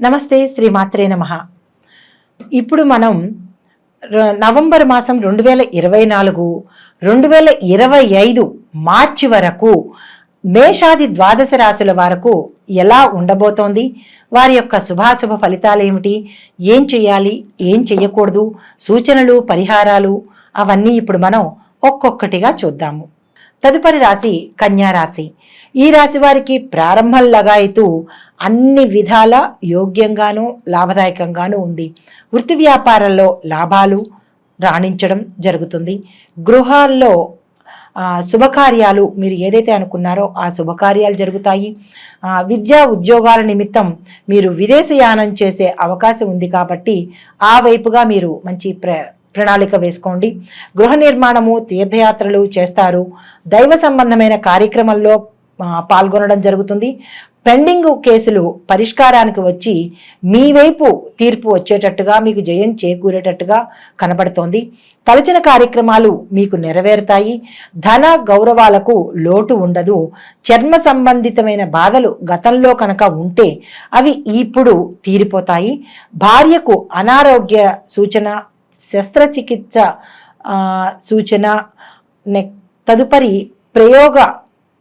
నమస్తే, శ్రీమాత్రే నమః. ఇప్పుడు మనం నవంబర్ మాసం 2024, 2025 మార్చి వరకు మేషాది ద్వాదశ రాశుల వరకు ఎలా ఉండబోతోంది, వారి యొక్క శుభాశుభ ఫలితాలు ఏమిటి, ఏం చేయాలి, ఏం చేయకూడదు, సూచనలు, పరిహారాలు అవన్నీ ఇప్పుడు మనం ఒక్కొక్కటిగా చూద్దాము. తదుపరి రాశి కన్యా రాశి. ఈ రాశి వారికి ప్రారంభం లగాయతూ అన్ని విధాల యోగ్యంగానూ లాభదాయకంగానూ ఉంది. వృత్తి వ్యాపారంలో లాభాలు రాణించడం జరుగుతుంది. గృహాల్లో శుభకార్యాలు మీరు ఏదైతే అనుకున్నారో ఆ శుభకార్యాలు జరుగుతాయి. విద్యా ఉద్యోగాల నిమిత్తం మీరు విదేశయానం చేసే అవకాశం ఉంది కాబట్టి ఆ వైపుగా మీరు మంచి ప్రణాళిక వేసుకోండి. గృహ నిర్మాణము, తీర్థయాత్రలు చేస్తారు. దైవ సంబంధమైన కార్యక్రమంలో పాల్గొనడం జరుగుతుంది. పెండింగ్ కేసులు పరిష్కారానికి వచ్చి మీ వైపు తీర్పు వచ్చేటట్టుగా, మీకు జయం చేకూరేటట్టుగా కనబడుతోంది. తలచిన కార్యక్రమాలు మీకు నెరవేరుతాయి. ధన గౌరవాలకు లోటు ఉండదు. చర్మ సంబంధితమైన బాధలు గతంలో కనుక ఉంటే అవి ఇప్పుడు తీరిపోతాయి. భార్యకు అనారోగ్య సూచన, శస్త్రచికిత్స సూచన, తదుపరి ప్రయోగ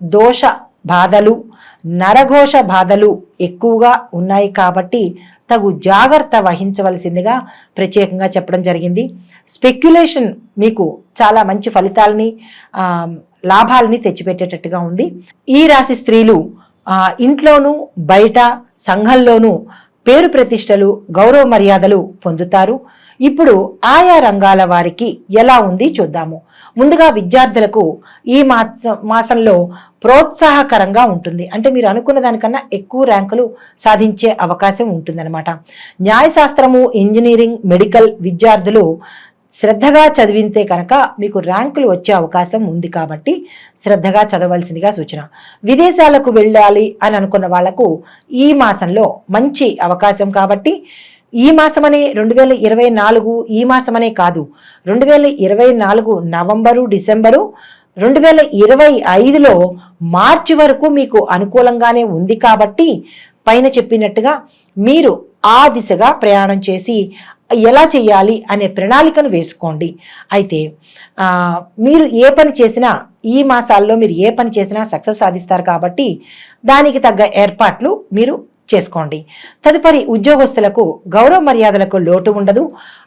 దోష బాధలు, నరఘోష బాధలు ఎక్కువగా ఉన్నాయి కాబట్టి తగు జాగ్రత్త వహించవలసిందిగా ప్రత్యేకంగా చెప్పడం జరిగింది. స్పెక్యులేషన్ మీకు చాలా మంచి ఫలితాలని, లాభాలని తెచ్చిపెట్టేటట్టుగా ఉంది. ఈ రాశి స్త్రీలు ఇంట్లోనూ బయట సంఘంలోనూ పేరు ప్రతిష్టలు, గౌరవ మర్యాదలు పొందుతారు. ఇప్పుడు ఆయా రంగాల వారికి ఎలా ఉంది చూద్దాము. ముందుగా విద్యార్థులకు ఈ మాసంలో ప్రోత్సాహకరంగా ఉంటుంది. అంటే మీరు అనుకున్న దానికన్నా ఎక్కువ ర్యాంకులు సాధించే అవకాశం ఉంటుందన్నమాట. న్యాయశాస్త్రము, ఇంజనీరింగ్, మెడికల్ విద్యార్థులు శ్రద్ధగా చదివితే కనుక మీకు ర్యాంకులు వచ్చే అవకాశం ఉంది కాబట్టి శ్రద్ధగా చదవలసిందిగా సూచన. విదేశాలకు వెళ్ళాలి అని అనుకున్న వాళ్లకు ఈ మాసంలో మంచి అవకాశం కాబట్టి ఈ మాసమనే 2024 ఈ మాసమనే కాదు, 2024 నవంబరు, డిసెంబరు, 2025లో మార్చి వరకు మీకు అనుకూలంగానే ఉంది కాబట్టి పైన చెప్పినట్టుగా మీరు ఆ దిశగా ప్రయాణం చేసి ఎలా చేయాలి అనే ప్రణాళికను వేసుకోండి. అయితే మీరు ఏ పని చేసినా ఈ మాసాల్లో మీరు ఏ పని చేసినా సక్సెస్ సాధిస్తారు కాబట్టి దానికి తగ్గ ఏర్పాట్లు మీరు చేసుకోండి. తదుపరి ఉద్యోగస్తులకు గౌరవ మర్యాదలకు లోటు ఉండదు.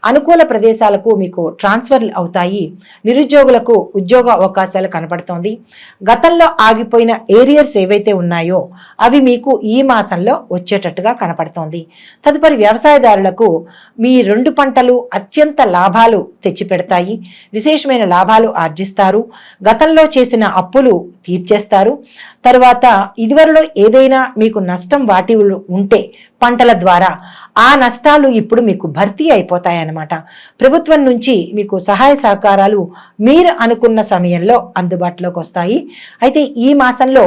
అనుకూల ప్రదేశాలకు మీకు ట్రాన్స్ఫర్లు అవుతాయి. నిరుద్యోగులకు ఉద్యోగ అవకాశాలు కనపడుతోంది. గతంలో ఆగిపోయిన ఏరియర్స్ ఏవైతే ఉన్నాయో అవి మీకు ఈ మాసంలో వచ్చేటట్టుగా కనపడుతోంది. తదుపరి వ్యవసాయదారులకు మీ 2 పంటలు అత్యంత లాభాలు తెచ్చిపెడతాయి. విశేషమైన లాభాలు ఆర్జిస్తారు. గతంలో చేసిన అప్పులు తీర్చేస్తారు. తర్వాత ఇదివరలో ఏదైనా మీకు నష్టం వాటి ఉంటే పంటల ద్వారా ఆ నష్టాలు ఇప్పుడు మీకు భర్తీ అయిపోతాయన్నమాట. ప్రభుత్వం నుంచి మీకు సహాయ సహకారాలు మీరు అనుకున్న సమయంలో అందుబాటులోకి వస్తాయి. అయితే ఈ మాసంలో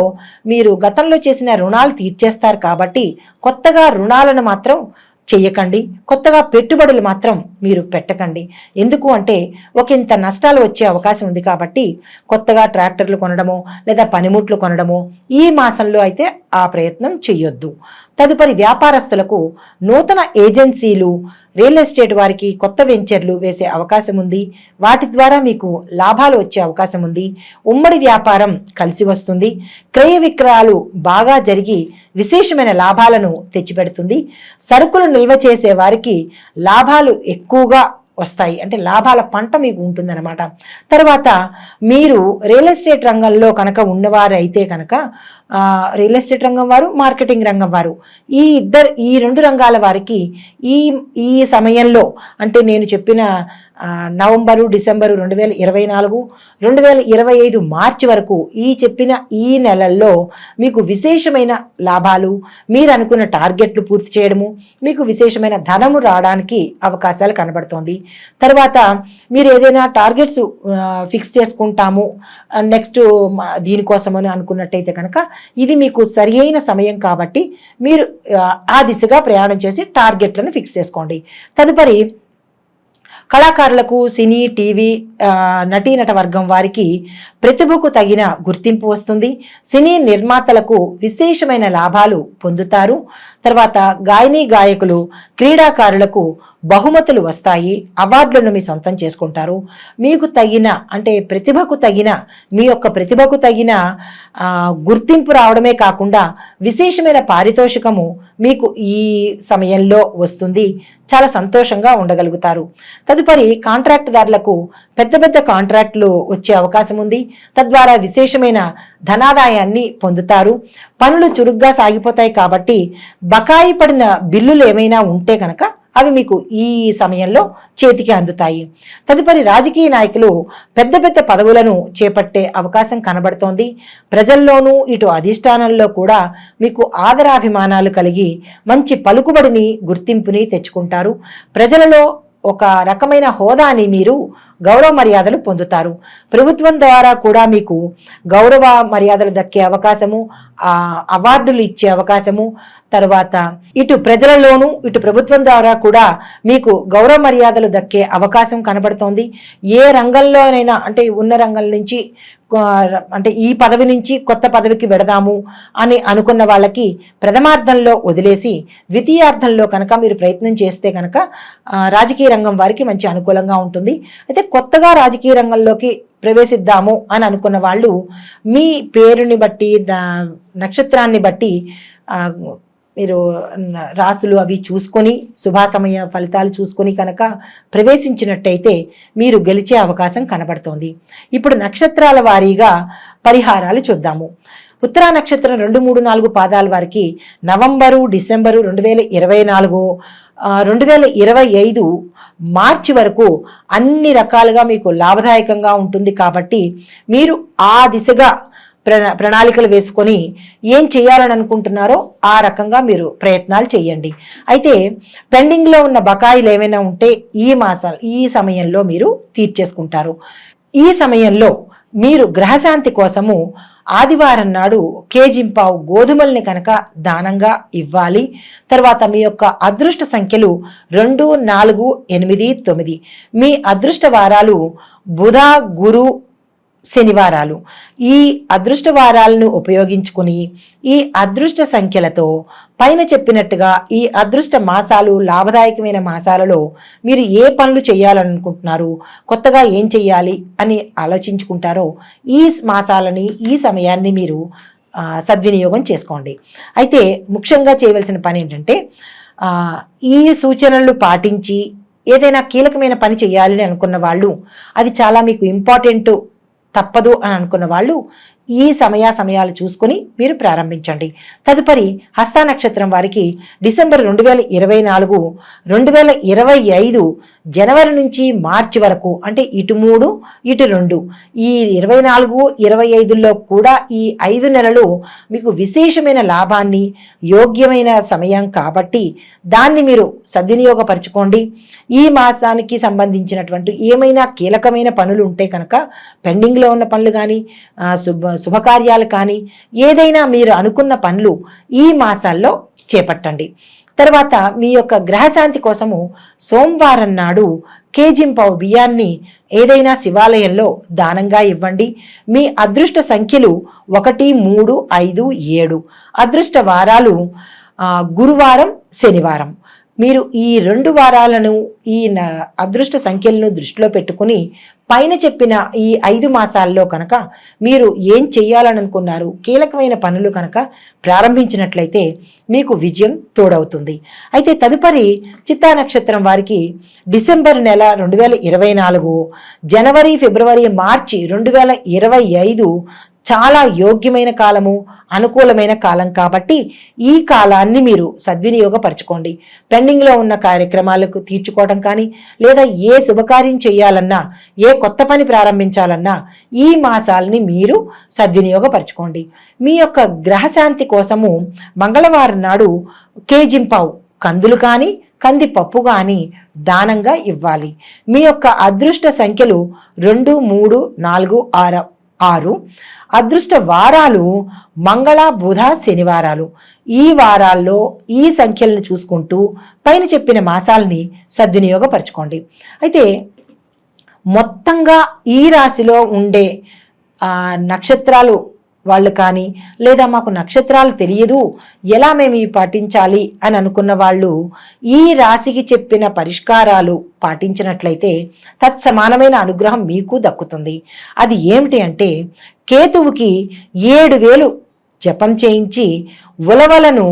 మీరు గతంలో చేసిన రుణాలు తీర్చేస్తారు కాబట్టి కొత్తగా రుణాలను మాత్రం చెయ్యకండి. కొత్తగా పెట్టుబడులు మాత్రం మీరు పెట్టకండి. ఎందుకు అంటే ఒకంత నష్టాలు వచ్చే అవకాశం ఉంది కాబట్టి కొత్తగా ట్రాక్టర్లు కొనడమో లేదా పనిముట్లు కొనడమో ఈ మాసంలో అయితే ఆ ప్రయత్నం చెయ్యొద్దు. తదుపరి వ్యాపారస్తులకు నూతన ఏజెన్సీలు, రియల్ ఎస్టేట్ వారికి కొత్త వెంచర్లు వేసే అవకాశం ఉంది. వాటి ద్వారా మీకు లాభాలు వచ్చే అవకాశం ఉంది. ఉమ్మడి వ్యాపారం కలిసి వస్తుంది. క్రయ విక్రయాలు బాగా జరిగి విశేషమైన లాభాలను తెచ్చిపెడుతుంది. సరుకులు నిల్వ చేసే వారికి లాభాలు ఎక్కువగా వస్తాయి. అంటే లాభాల పంట మీకు ఉంటుందన్నమాట. తర్వాత మీరు రియల్ ఎస్టేట్ రంగంలో కనుక ఉన్నవారు అయితే కనుక రియల్ ఎస్టేట్ రంగం వారు, మార్కెటింగ్ రంగం వారు ఈ 2 రంగాల వారికి ఈ సమయంలో అంటే నేను చెప్పిన నవంబరు, డిసెంబరు 2024, 2025 మార్చి వరకు చెప్పిన ఈ నెలల్లో మీకు విశేషమైన లాభాలు, మీరు అనుకున్న టార్గెట్లు పూర్తి చేయడము, మీకు విశేషమైన ధనము రావడానికి అవకాశాలు కనబడుతోంది. తర్వాత మీరు ఏదైనా టార్గెట్స్ ఫిక్స్ చేసుకుంటాము నెక్స్ట్ దీనికోసమని అనుకున్నట్టయితే కనుక ఇది మీకు సరి అయిన సమయం కాబట్టి మీరు ఆ దిశగా ప్రయాణం చేసి టార్గెట్లను ఫిక్స్ చేసుకోండి. తదుపరి కళాకారులకు, సినీ, టీవీ, నటీనట వర్గం వారికి ప్రతిభకు తగిన గుర్తింపు వస్తుంది. సినీ నిర్మాతలకు విశేషమైన లాభాలు పొందుతారు. తర్వాత గాయని, గాయకులు, క్రీడాకారులకు బహుమతులు వస్తాయి, అవార్డులను మీ సొంతం చేసుకుంటారు. మీకు తగిన అంటే ప్రతిభకు తగిన మీ యొక్క ప్రతిభకు తగిన గుర్తింపు రావడమే కాకుండా విశేషమైన పారితోషికము మీకు ఈ సమయంలో వస్తుంది. చాలా సంతోషంగా ఉండగలుగుతారు. తదుపరి కాంట్రాక్టుదారులకు పెద్ద పెద్ద కాంట్రాక్టులు వచ్చే అవకాశం ఉంది. తద్వారా విశేషమైన ధనాదాయాన్ని పొందుతారు. పనులు చురుగ్గా సాగిపోతాయి కాబట్టి బకాయి పడిన బిల్లులు ఏమైనా ఉంటే కనుక అవి మీకు ఈ సమయంలో చేతికి అందుతాయి. తదుపరి రాజకీయ నాయకులు పెద్ద పెద్ద పదవులను చేపట్టే అవకాశం కనబడుతోంది. ప్రజల్లోనూ ఇటు అధిష్టానంలో కూడా మీకు ఆదరాభిమానాలు కలిగి మంచి పలుకుబడిని, గుర్తింపుని తెచ్చుకుంటారు. ప్రజలలో ఒక రకమైన హోదాని మీరు గౌరవ మర్యాదలు పొందుతారు. ప్రభుత్వం ద్వారా కూడా మీకు గౌరవ మర్యాదలు దక్కే అవకాశము, అవార్డులు ఇచ్చే అవకాశము, తర్వాత ఇటు ప్రజలలోనూ ఇటు ప్రభుత్వం ద్వారా కూడా మీకు గౌరవ మర్యాదలు దక్కే అవకాశం కనబడుతోంది. ఏ రంగంలోనైనా అంటే ఉన్న రంగం నుంచి అంటే ఈ పదవి నుంచి కొత్త పదవికి వెడదాము అని అనుకున్న వాళ్ళకి ప్రథమార్థంలో వదిలేసి ద్వితీయార్థంలో కనుక మీరు ప్రయత్నం చేస్తే కనుక రాజకీయ రంగం వారికి మంచి అనుకూలంగా ఉంటుంది. అయితే కొత్తగా రాజకీయ రంగంలోకి ప్రవేశిద్దాము అని అనుకున్న వాళ్ళు మీ పేరుని బట్టి, నక్షత్రాన్ని బట్టి మీరు రాసులు అవి చూసుకొని శుభాసమయ ఫలితాలు చూసుకొని కనుక ప్రవేశించినట్టయితే మీరు గెలిచే అవకాశం కనబడుతోంది. ఇప్పుడు నక్షత్రాల వారీగా పరిహారాలు చూద్దాము. ఉత్తరా నక్షత్రం 2, 3, 4 పాదాల వారికి నవంబరు, డిసెంబరు 2024, 2025 మార్చి వరకు అన్ని రకాలుగా మీకు లాభదాయకంగా ఉంటుంది. కాబట్టి మీరు ఆ దిశగా ప్రణాళికలు వేసుకొని ఏం చేయాలని అనుకుంటున్నారో ఆ రకంగా మీరు ప్రయత్నాలు చేయండి. అయితే పెండింగ్లో ఉన్న బకాయిలు ఏమైనా ఉంటే ఈ సమయంలో మీరు తీర్చేసుకుంటారు. ఈ సమయంలో మీరు గ్రహశాంతి కోసము ఆదివారం నాడు కేజింపావు గోధుమల్ని కనుక దానంగా ఇవ్వాలి. తర్వాత మీ యొక్క అదృష్ట సంఖ్యలు 2, 4, 8, 9. మీ అదృష్ట వారాలు బుధ, గురు, శనివారాలు. ఈ అదృష్ట వారాలను ఉపయోగించుకుని ఈ అదృష్ట సంఖ్యలతో పైన చెప్పినట్టుగా ఈ అదృష్ట మాసాలు, లాభదాయకమైన మాసాలలో మీరు ఏ పనులు చేయాలనుకుంటున్నారు, కొత్తగా ఏం చెయ్యాలి అని ఆలోచించుకుంటారో ఈ మాసాలని, ఈ సమయాన్ని మీరు సద్వినియోగం చేసుకోండి. అయితే ముఖ్యంగా చేయవలసిన పని ఏంటంటే ఈ సూచనలు పాటించి ఏదైనా కీలకమైన పని చేయాలని అనుకున్న వాళ్ళు, అది చాలా మీకు ఇంపార్టెంట్, తప్పదు అని అనుకున్న వాళ్ళు ఈ సమయాలు చూసుకొని మీరు ప్రారంభించండి. తదుపరి హస్త నక్షత్రం వారికి డిసెంబర్ 2024, 2025 జనవరి నుంచి మార్చి వరకు, అంటే ఇటు 3 ఇటు 2, ఈ 24, 25లో కూడా ఈ 5 నెలలు మీకు విశేషమైన లాభాన్ని, యోగ్యమైన సమయం కాబట్టి దాన్ని మీరు సద్వినియోగపరచుకోండి. ఈ మాసానికి సంబంధించినటువంటి ఏమైనా కీలకమైన పనులు ఉంటే కనుక పెండింగ్లో ఉన్న పనులు కానీ, శుభకార్యాలు కానీ, ఏదైనా మీరు అనుకున్న పనులు ఈ మాసాల్లో చేపట్టండి. తర్వాత మీ యొక్క గ్రహశాంతి కోసము సోమవారం నాడు కేజింపావు బియ్యాన్ని ఏదైనా శివాలయంలో దానంగా ఇవ్వండి. మీ అదృష్ట సంఖ్యలు 1, 3, 5, 7. అదృష్ట వారాలు గురువారం, శనివారం. మీరు ఈ 2 వారాలను ఈ అదృష్ట సంఖ్యలను దృష్టిలో పెట్టుకుని పైన చెప్పిన ఈ 5 మాసాల్లో కనుక మీరు ఏం చెయ్యాలని అనుకున్నారు, కీలకమైన పనులు కనుక ప్రారంభించినట్లయితే మీకు విజయం తోడవుతుంది. అయితే తదుపరి చిత్తా నక్షత్రం వారికి డిసెంబర్ నెల 2024, జనవరి, ఫిబ్రవరి, మార్చి 2025 చాలా యోగ్యమైన కాలము, అనుకూలమైన కాలం కాబట్టి ఈ కాలాన్ని మీరు సద్వినియోగపరచుకోండి. పెండింగ్లో ఉన్న కార్యక్రమాలకు తీర్చుకోవడం కానీ, లేదా ఏ శుభకార్యం చేయాలన్నా, ఏ కొత్త పని ప్రారంభించాలన్నా ఈ మాసాలని మీరు సద్వినియోగపరచుకోండి. మీ యొక్క గ్రహశాంతి కోసము మంగళవారం నాడు కేజింపావు కందులు కానీ, కందిపప్పు కానీ దానంగా ఇవ్వాలి. మీ యొక్క అదృష్ట సంఖ్యలు 2, 3, 4, 6. 6. అదృష్ట వారాలు మంగళ, బుధ, శనివారాలు. ఈ వారాల్లో ఈ సంఖ్యలను చూసుకుంటూ పైన చెప్పిన మాసాలని సద్వినియోగపరచుకోండి. అయితే మొత్తంగా ఈ రాశిలో ఉండే నక్షత్రాలు వాళ్ళు కానీ, లేదా మాకు నక్షత్రాలు తెలియదు ఎలా మేము ఇవి పాటించాలి అని అనుకున్న వాళ్ళు ఈ రాశికి చెప్పిన పరిష్కారాలు పాటించినట్లయితే తత్సమానమైన అనుగ్రహం మీకు దక్కుతుంది. అది ఏమిటి అంటే, కేతువుకి 7,000 జపం చేయించి ఉలవలను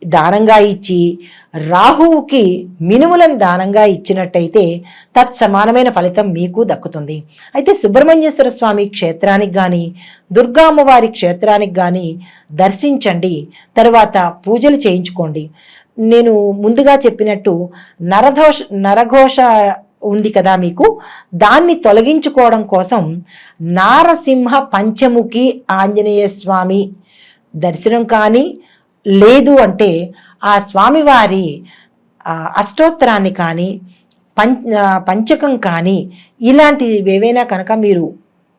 దానంగా ఇచ్చి, రాహువుకి మినుములను దానంగా ఇచ్చినట్టయితే తత్సమానమైన ఫలితం మీకు దక్కుతుంది. అయితే సుబ్రహ్మణ్యేశ్వర స్వామి క్షేత్రానికి కానీ, దుర్గా అమ్మవారి క్షేత్రానికి కానీ దర్శించండి. తర్వాత పూజలు చేయించుకోండి. నేను ముందుగా చెప్పినట్టు నరఘోష ఉంది కదా మీకు, దాన్ని తొలగించుకోవడం కోసం నారసింహ పంచముఖి ఆంజనేయ స్వామి దర్శనం కానీ, లేదు అంటే ఆ స్వామివారి అష్టోత్తరాన్ని కానీ, పంచకం కానీ, ఇలాంటివి ఏవైనా కనుక మీరు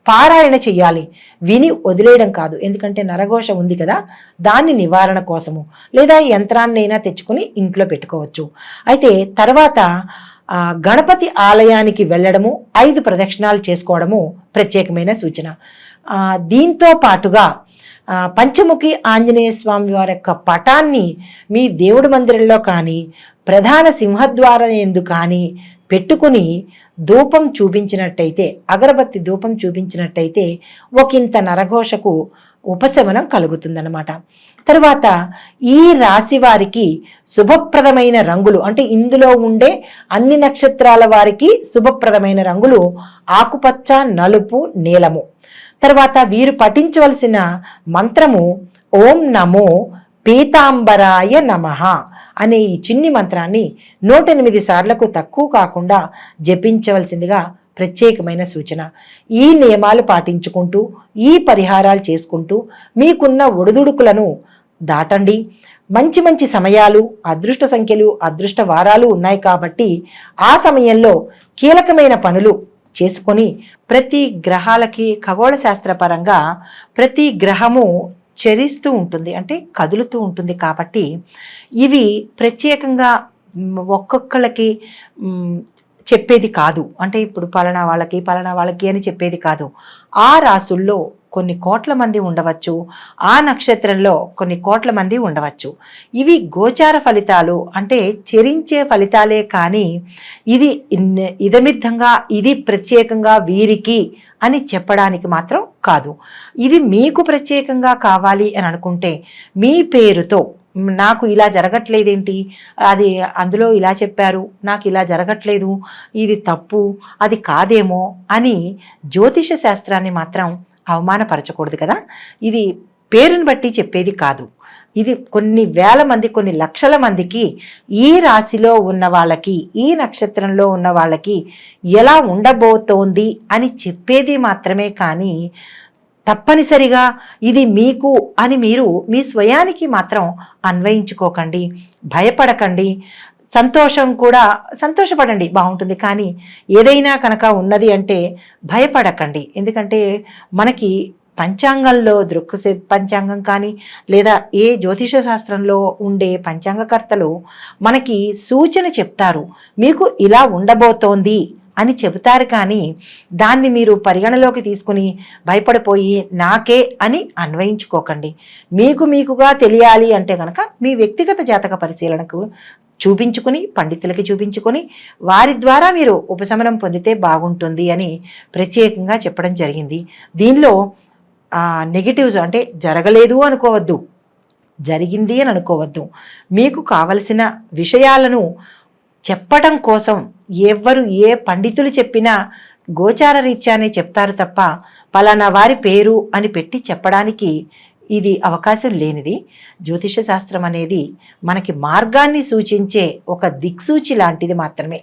పారాయణ చెయ్యాలి. విని వదిలేయడం కాదు. ఎందుకంటే నరఘోష ఉంది కదా, దాన్ని నివారణ కోసము. లేదా యంత్రాన్నైనా తెచ్చుకొని ఇంట్లో పెట్టుకోవచ్చు. అయితే తర్వాత గణపతి ఆలయానికి వెళ్ళడము, 5 ప్రదక్షిణాలు చేసుకోవడము ప్రత్యేకమైన సూచన. దీంతో పాటుగా పంచముఖి ఆంజనేయ స్వామి వారి యొక్క పటాన్ని మీ దేవుడి మందిరంలో కానీ, ప్రధాన సింహద్వారం యందు కానీ పెట్టుకుని ధూపం చూపించినట్టయితే, అగరబత్తి ధూపం చూపించినట్టయితే ఒకంత నరఘోషకు ఉపశమనం కలుగుతుందన్నమాట. తర్వాత ఈ రాశి వారికి శుభప్రదమైన రంగులు, అంటే ఇందులో ఉండే అన్ని నక్షత్రాల వారికి శుభప్రదమైన రంగులు ఆకుపచ్చ, నలుపు, నీలము. తర్వాత వీరు పఠించవలసిన మంత్రము ఓం నమో పీతాంబరాయ నమః అనే ఈ చిన్ని మంత్రాన్ని 108 సార్లకు తక్కువ కాకుండా జపించవలసిందిగా ప్రత్యేకమైన సూచన. ఈ నియమాలు పాటించుకుంటూ, ఈ పరిహారాలు చేసుకుంటూ మీకున్న ఒడిదుడుకులను దాటండి. మంచి మంచి సమయాలు, అదృష్ట సంఖ్యలు, అదృష్ట వారాలు ఉన్నాయి కాబట్టి ఆ సమయంలో కీలకమైన పనులు చేసుకొని, ప్రతి గ్రహాలకి ఖగోళ శాస్త్రపరంగా ప్రతి గ్రహము చరిస్తూ ఉంటుంది, అంటే కదులుతూ ఉంటుంది. కాబట్టి ఇవి ప్రత్యేకంగా ఒక్కొక్కళ్ళకి చెప్పేది కాదు. అంటే ఇప్పుడు పలానా వాళ్ళకి అని చెప్పేది కాదు. ఆ రాసుల్లో కొన్ని కోట్ల మంది ఉండవచ్చు, ఆ నక్షత్రంలో కొన్ని కోట్ల మంది ఉండవచ్చు. ఇవి గోచార ఫలితాలు, అంటే చెరించే ఫలితాలే కానీ ఇది ఇదమిద్ధంగా ఇది ప్రత్యేకంగా వీరికి అని చెప్పడానికి మాత్రం కాదు. ఇది మీకు ప్రత్యేకంగా కావాలి అని అనుకుంటే మీ పేరుతో, నాకు ఇలా జరగట్లేదేంటి, అది అందులో ఇలా చెప్పారు, నాకు ఇలా జరగట్లేదు, ఇది తప్పు, అది కాదేమో అని జ్యోతిష శాస్త్రాన్ని మాత్రం అవమానపరచకూడదు కదా. ఇది పేరుని బట్టి చెప్పేది కాదు. ఇది కొన్ని వేల మంది, కొన్ని లక్షల మందికి ఈ రాశిలో ఉన్న వాళ్ళకి, ఈ నక్షత్రంలో ఉన్న వాళ్ళకి ఎలా ఉండబోతోంది అని చెప్పేది మాత్రమే కానీ తప్పనిసరిగా ఇది మీకు అని మీరు మీ స్వయానికి మాత్రం అన్వయించుకోకండి. భయపడకండి. సంతోషపడండి, బాగుంటుంది. కానీ ఏదైనా కనుక ఉన్నది అంటే భయపడకండి. ఎందుకంటే మనకి పంచాంగంలో పంచాంగం కానీ, లేదా ఏ జ్యోతిష శాస్త్రంలో ఉండే పంచాంగకర్తలు మనకి సూచన చెప్తారు, మీకు ఇలా ఉండబోతోంది అని చెబుతారు. కానీ దాన్ని మీరు పరిగణలోకి తీసుకుని భయపడిపోయి నాకే అని అన్వయించుకోకండి. మీకుగా తెలియాలి అంటే కనుక మీ వ్యక్తిగత జాతక పరిశీలనకు చూపించుకుని, పండితులకి చూపించుకొని వారి ద్వారా మీరు ఉపశమనం పొందితే బాగుంటుంది అని ప్రత్యేకంగా చెప్పడం జరిగింది. దీనిలో నెగిటివ్స్ అంటే జరగలేదు అనుకోవద్దు, జరిగింది అని అనుకోవద్దు. మీకు కావలసిన విషయాలను చెప్పడం కోసం ఎవరు ఏ పండితులు చెప్పినా గోచార రీత్యానే చెప్తారు తప్ప పలానా వారి పేరు అని పెట్టి చెప్పడానికి ఇది అవకాశం లేనిది. జ్యోతిష శాస్త్రం అనేది మనకి మార్గాన్ని సూచించే ఒక దిక్సూచి లాంటిది మాత్రమే.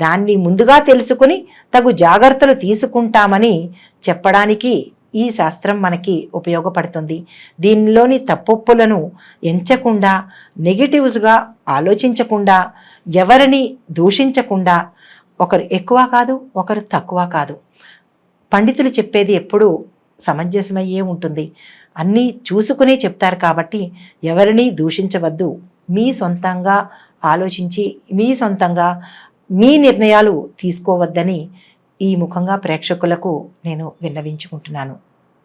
దాన్ని ముందుగా తెలుసుకుని తగు జాగ్రత్తలు తీసుకుంటామని చెప్పడానికి ఈ శాస్త్రం మనకి ఉపయోగపడుతుంది. దీనిలోని తప్పొప్పులను ఎంచకుండా, నెగిటివ్స్గా ఆలోచించకుండా, ఎవరిని దూషించకుండా, ఒకరు ఎక్కువ కాదు, ఒకరు తక్కువ కాదు. పండితులు చెప్పేది ఎప్పుడూ సమంజసమయ్యే ఉంటుంది. అన్నీ చూసుకునే చెప్తారు కాబట్టి ఎవరినీ దూషించవద్దు. మీ సొంతంగా ఆలోచించి మీ సొంతంగా మీ నిర్ణయాలు తీసుకోవద్దని ఈ ముఖంగా ప్రేక్షకులకు నేను విన్నవించుకుంటున్నాను.